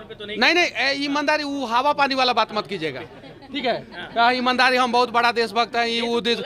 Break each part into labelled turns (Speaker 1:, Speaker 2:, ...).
Speaker 1: पे तो
Speaker 2: नहीं नहीं, ईमानदारी वो हवा पानी वाला बात मत कीजिएगा, ठीक है। ईमानदारी, हम बहुत बड़ा देशभक्त हैं, ये वो देश,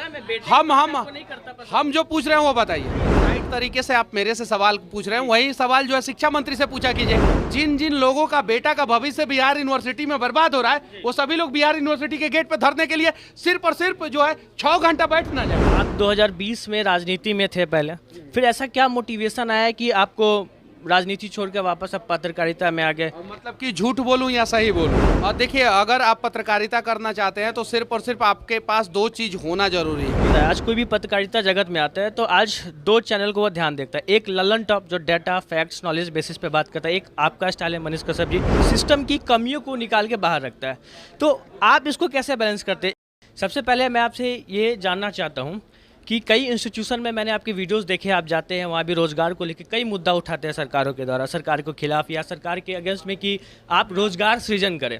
Speaker 2: हम जो पूछ रहे हैं वो बताइए। राइट तरीके से आप मेरे से सवाल पूछ रहे हैं, वही सवाल जो है शिक्षा मंत्री से पूछा कीजिए। जिन जिन लोगों का बेटा का भविष्य बिहार यूनिवर्सिटी में बर्बाद हो रहा है, वो सभी लोग बिहार यूनिवर्सिटी के गेट पे धरने के लिए सिर्फ और सिर्फ जो है 6 घंटा बैठ ना जाए।
Speaker 1: आप 2020 में राजनीति में थे पहले, फिर ऐसा क्या मोटिवेशन आया कि आपको राजनीति छोड़ के वापस अब पत्रकारिता में आ गए?
Speaker 2: मतलब कि झूठ बोलूं या सही बोलूं? और देखिए, अगर आप पत्रकारिता करना चाहते हैं तो सिर्फ और सिर्फ आपके पास 2 चीज होना जरूरी है।
Speaker 1: आज कोई भी पत्रकारिता जगत में आता है तो आज 2 चैनल को वो ध्यान देखता है। एक ललन टॉप जो डाटा, फैक्ट्स, नॉलेज बेसिस पे बात करता है, एक आपका स्टाइल है मनीष कश्यप जी, सिस्टम की कमियों को निकाल के बाहर रखता है। तो आप इसको कैसे बैलेंस करते हैं? सबसे पहले मैं आपसे ये जानना चाहता हूँ कि कई इंस्टीट्यूशन में मैंने आपके वीडियोस देखे, आप जाते हैं वहाँ भी रोज़गार को लेकर कई मुद्दा उठाते हैं सरकारों के द्वारा, सरकार के खिलाफ या सरकार के अगेंस्ट में कि आप रोज़गार सृजन करें।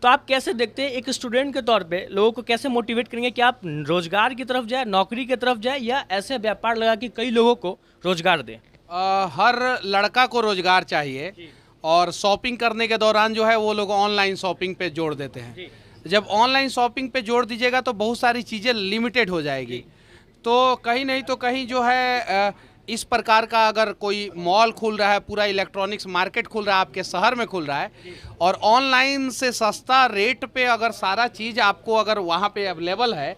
Speaker 1: तो आप कैसे देखते हैं, एक स्टूडेंट के तौर पे लोगों को कैसे मोटिवेट करेंगे कि आप रोज़गार की तरफ जाए, नौकरी की तरफ जाए, या ऐसे व्यापार लगा कि कई लोगों को रोज़गार दें?
Speaker 2: हर लड़का को रोजगार चाहिए, और शॉपिंग करने के दौरान जो है वो लोग ऑनलाइन शॉपिंग पे जोड़ देते हैं। जब ऑनलाइन शॉपिंग पे जोड़ दीजिएगा तो बहुत सारी चीज़ें लिमिटेड हो जाएगी। तो कहीं नहीं तो कहीं जो है इस प्रकार का अगर कोई मॉल खुल रहा है, पूरा इलेक्ट्रॉनिक्स मार्केट खुल रहा है, आपके शहर में खुल रहा है, और ऑनलाइन से सस्ता रेट पे अगर सारा चीज़ आपको अगर वहाँ पे अवेलेबल है,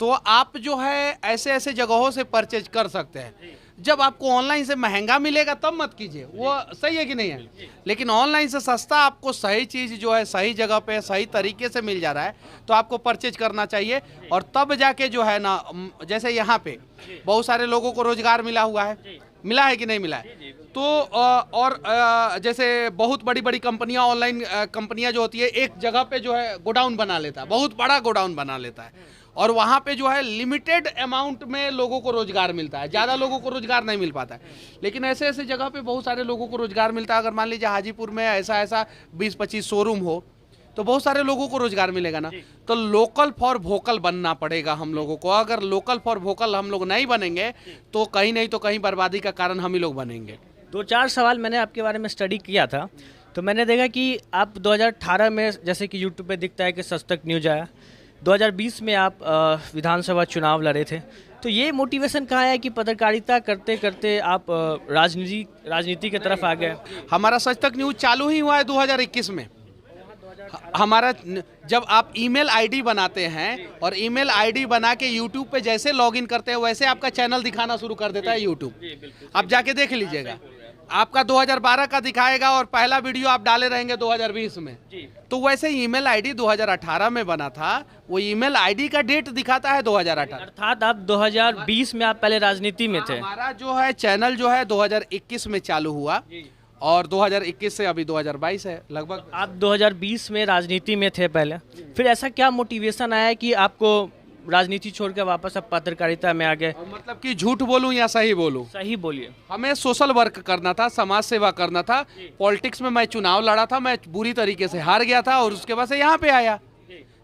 Speaker 2: तो आप जो है ऐसे ऐसे जगहों से परचेज कर सकते हैं। जब आपको ऑनलाइन से महंगा मिलेगा तब मत कीजिए, वो सही है कि नहीं है। लेकिन ऑनलाइन से सस्ता आपको सही चीज़ जो है सही जगह पे सही तरीके से मिल जा रहा है, तो आपको परचेज करना चाहिए। और तब जाके जो है ना, जैसे यहाँ पे बहुत सारे लोगों को रोजगार मिला हुआ है, मिला है कि नहीं मिला है? तो और जैसे बहुत बड़ी बड़ी कंपनियां, ऑनलाइन कंपनियां जो होती है, एक जगह पे जो है गोडाउन बना लेता है, बहुत बड़ा गोडाउन बना लेता है, और वहाँ पे जो है लिमिटेड अमाउंट में लोगों को रोजगार मिलता है, ज़्यादा लोगों को रोजगार नहीं मिल पाता है। लेकिन ऐसे ऐसे जगह पे बहुत सारे लोगों को रोजगार मिलता है। अगर मान लीजिए हाजीपुर में ऐसा 20-25 शोरूम हो, तो बहुत सारे लोगों को रोजगार मिलेगा ना। तो लोकल फॉर वोकल बनना पड़ेगा हम लोगों को। अगर लोकल फॉर वोकल हम लोग नहीं बनेंगे तो कहीं नहीं तो कहीं बर्बादी का कारण हम ही लोग बनेंगे।
Speaker 1: 2-4 सवाल मैंने आपके बारे में स्टडी किया था, तो मैंने देखा कि आप 2018 में, जैसे कि यूट्यूब पे दिखता है कि सच तक न्यूज आया, 2020 में आप विधानसभा चुनाव लड़े थे। तो ये मोटिवेशन कहाँ है कि पत्रकारिता करते करते आप राजनीति की तरफ आ गए?
Speaker 2: हमारा सच तक न्यूज चालू ही हुआ है 2021 में। हमारा, जब आप ईमेल आईडी बनाते हैं और ईमेल आईडी बना के यूट्यूब पे जैसे लॉगिन करते हैं, वैसे आपका चैनल दिखाना शुरू कर देता है यूट्यूब। आप जाके देख लीजिएगा, आपका 2012 का दिखाएगा और पहला वीडियो आप डाले रहेंगे 2020 में। तो वैसे ईमेल आईडी 2018 में बना था, वो ईमेल आईडी का डेट दिखाता है 2018।
Speaker 1: अर्थात आप 2020 में आप पहले राजनीति में थे।
Speaker 2: हमारा जो है चैनल जो है 2021 में चालू हुआ, और 2021 से अभी 2022 है लगभग।
Speaker 1: आप 2020 में राजनीति में थे पहले, फिर ऐसा क्या मोटिवेशन आया कि आपको राजनीति छोड़ के वापस अब पत्रकारिता में आ गए?
Speaker 2: मतलब कि झूठ बोलूं या सही बोलूं?
Speaker 1: सही बोलिए।
Speaker 2: हमें सोशल वर्क करना था, समाज सेवा करना था। पॉलिटिक्स में मैं चुनाव लड़ा था, मैं बुरी तरीके से हार गया था, और उसके बाद से यहाँ पे आया।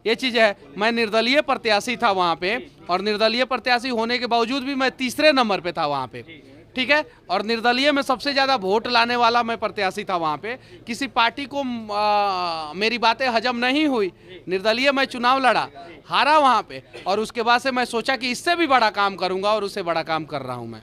Speaker 2: ये चीज़ है, मैं निर्दलीय प्रत्याशी था वहाँ पे, और निर्दलीय प्रत्याशी होने के बावजूद भी मैं तीसरे नंबर पे था वहाँ पे, ठीक है। और निर्दलीय में सबसे ज़्यादा वोट लाने वाला मैं प्रत्याशी था वहाँ पे। किसी पार्टी को मेरी बातें हजम नहीं हुई, निर्दलीय मैं चुनाव लड़ा, हारा वहाँ पे, और उसके बाद से मैं सोचा कि इससे भी बड़ा काम करूँगा, और उससे बड़ा काम कर रहा हूँ मैं।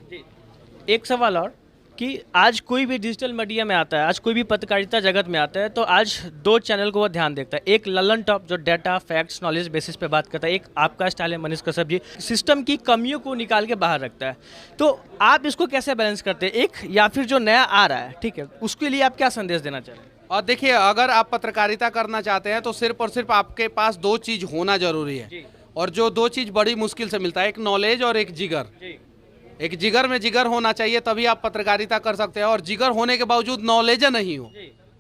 Speaker 1: एक सवाल और कि आज कोई भी डिजिटल मीडिया में आता है, आज कोई भी पत्रकारिता जगत में आता है, तो आज 2 चैनल को वो ध्यान देखता है। एक ललन टॉप जो डाटा, फैक्ट्स, नॉलेज बेसिस पे बात करता है, एक आपका स्टाइल है मनीष कश्यप जी, सिस्टम की कमियों को निकाल के बाहर रखता है। तो आप इसको कैसे बैलेंस करते हैं, एक या फिर जो नया आ रहा है, ठीक है, उसके लिए आप क्या संदेश देना चाह रहे हैं?
Speaker 2: और देखिए, अगर आप पत्रकारिता करना चाहते हैं तो सिर्फ और सिर्फ आपके पास 2 चीज़ होना जरूरी है, और जो 2 चीज़ बड़ी मुश्किल से मिलता है, एक नॉलेज और एक जिगर। एक जिगर में जिगर होना चाहिए, तभी आप पत्रकारिता कर सकते हैं। और जिगर होने के बावजूद नॉलेज नहीं हो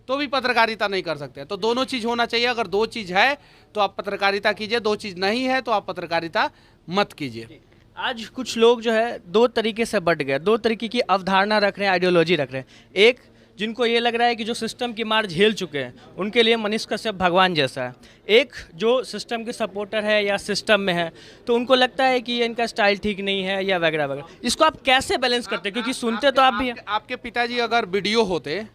Speaker 2: तो भी पत्रकारिता नहीं कर सकते। तो दोनों चीज़ होना चाहिए। अगर 2 चीज़ है तो आप पत्रकारिता कीजिए, 2 चीज़ नहीं है तो आप पत्रकारिता मत कीजिए।
Speaker 1: आज कुछ लोग जो है 2 तरीके से बट गए, 2 तरीके की अवधारणा रख रहे हैं, आइडियोलॉजी रख रहे हैं। एक जिनको ये लग रहा है कि जो सिस्टम की मार झेल चुके हैं उनके लिए मनीष कश्यप भगवान जैसा है। एक जो सिस्टम के सपोर्टर है या सिस्टम में है तो उनको लगता है कि ये इनका स्टाइल ठीक नहीं है या वगैरह वगैरह। इसको आप कैसे बैलेंस करते हैं, क्योंकि सुनते तो आप भी हैं।
Speaker 2: आपके पिताजी अगर वीडियो होते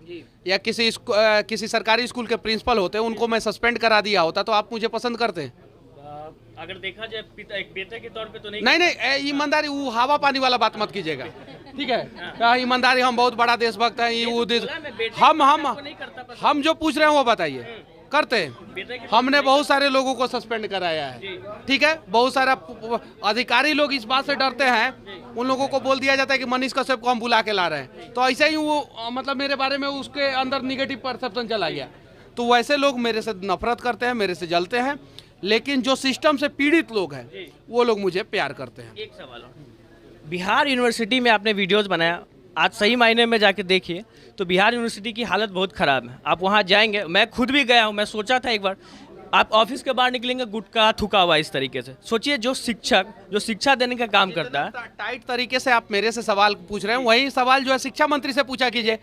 Speaker 2: या किसी सरकारी स्कूल के प्रिंसिपल होते, उनको मैं सस्पेंड करा दिया होता तो आप मुझे पसंद करते?
Speaker 1: अगर देखा जाए एक बेटे के तौर पे तो नहीं
Speaker 2: नहीं, ईमानदारी वो हवा पानी वाला बात मत कीजिएगा, ठीक है? क्या ईमानदारी, हम बहुत बड़ा देशभक्त हैं, ये वो देश, हम जो पूछ रहे हैं वो बताइए, करते हैं। हमने बहुत सारे लोगों को सस्पेंड कराया है, ठीक है? बहुत सारा अधिकारी लोग इस बात से डरते हैं, उन लोगों को बोल दिया जाता है कि मनीष कश्यप को हम बुला के ला रहे हैं, तो ऐसे ही वो मतलब मेरे बारे में उसके अंदर निगेटिव परसेप्शन चला गया। तो वैसे लोग मेरे से नफरत करते हैं, मेरे से जलते हैं, लेकिन जो सिस्टम से पीड़ित लोग हैं वो लोग मुझे प्यार करते हैं।
Speaker 1: एक सवाल और, बिहार यूनिवर्सिटी में आपने वीडियोस बनाया, आज सही मायने में जाके देखिए तो बिहार यूनिवर्सिटी की हालत बहुत ख़राब है। आप वहाँ जाएंगे, मैं खुद भी गया हूँ, मैं सोचा था एक बार, आप ऑफिस के बाहर निकलेंगे गुटखा थूका हुआ इस तरीके से। सोचिए जो शिक्षक जो शिक्षा देने का काम करता है,
Speaker 2: टाइट तरीके से आप मेरे से सवाल पूछ रहे हैं, वही सवाल जो है शिक्षा मंत्री से पूछा कीजिए।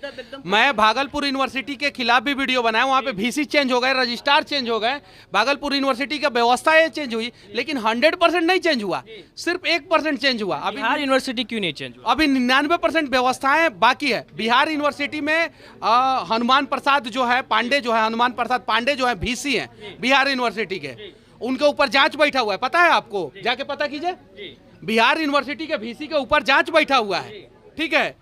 Speaker 2: मैं भागलपुर यूनिवर्सिटी के खिलाफ भी वीडियो बनाया, वहाँ पे VC चेंज हो गए, रजिस्ट्रार चेंज हो गए, भागलपुर यूनिवर्सिटी की व्यवस्था चेंज हुई, लेकिन 100% नहीं चेंज हुआ, सिर्फ 1% चेंज हुआ। अभी
Speaker 1: बिहार यूनिवर्सिटी क्यों नहीं चेंज हुआ?
Speaker 2: अभी 99% व्यवस्थाएं बाकी है। बिहार यूनिवर्सिटी में हनुमान प्रसाद जो है पांडे, जो है हनुमान प्रसाद पांडे जो है VC हैं बिहार यूनिवर्सिटी के, उनके ऊपर जांच बैठा हुआ है, पता है आपको? जाके पता कीजिए, बिहार यूनिवर्सिटी के VC के ऊपर जांच बैठा हुआ है, ठीक है?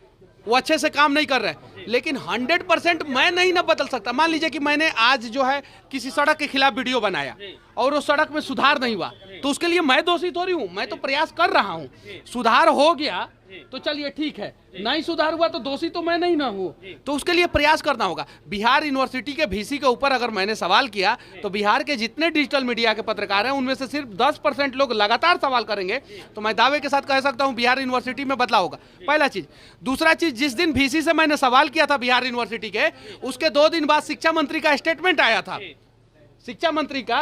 Speaker 2: वो अच्छे से काम नहीं कर रहे हैं, लेकिन 100% मैं नहीं ना बदल सकता। मान लीजिए कि मैंने आज जो है किसी सड़क के खिलाफ वीडियो बनाया और वो सड़क में सुधार नहीं हुआ, तो उसके लिए मैं दोषी थोड़ी हूँ, मैं तो प्रयास कर रहा हूँ। सुधार हो गया तो चलिए ठीक है, नहीं सुधार हुआ तो दोषी तो मैं नहीं ना हूँ, तो उसके लिए प्रयास करना होगा। बिहार यूनिवर्सिटी के VC के ऊपर अगर मैंने सवाल किया तो बिहार के जितने डिजिटल मीडिया के पत्रकार हैं उनमें से सिर्फ 10% लोग लगातार सवाल करेंगे, तो मैं दावे के साथ कह सकता हूँ बिहार यूनिवर्सिटी में बदलाव होगा। पहला चीज। दूसरा चीज, जिस दिन VC से मैंने सवाल किया था बिहार यूनिवर्सिटी के, उसके 2 दिन बाद शिक्षा मंत्री का स्टेटमेंट आया था। शिक्षा मंत्री का,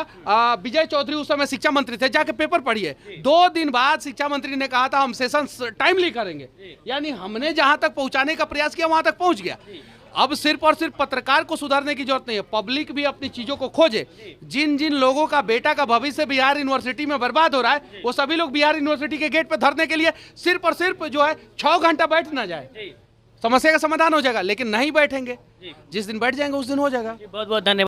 Speaker 2: विजय चौधरी उस समय शिक्षा मंत्री थे, जाके पेपर पढ़िए। 2 दिन बाद शिक्षा मंत्री ने कहा था हम सेशन टाइमली करेंगे, यानी हमने जहां तक पहुंचाने का प्रयास किया वहां तक पहुंच गया। अब सिर्फ और सिर्फ पत्रकार को सुधारने की जरूरत नहीं है, पब्लिक भी अपनी चीजों को खोजे। जिन जिन लोगों का बेटा का भविष्य बिहार यूनिवर्सिटी में बर्बाद हो रहा है, वो सभी लोग बिहार यूनिवर्सिटी के गेट पर धरने के लिए सिर्फ और सिर्फ जो है 6 घंटा बैठ ना जाए, समस्या का समाधान हो जाएगा। लेकिन नहीं बैठेंगे, जिस दिन बैठ जाएंगे उस दिन हो जाएगा।
Speaker 1: बहुत बहुत धन्यवाद।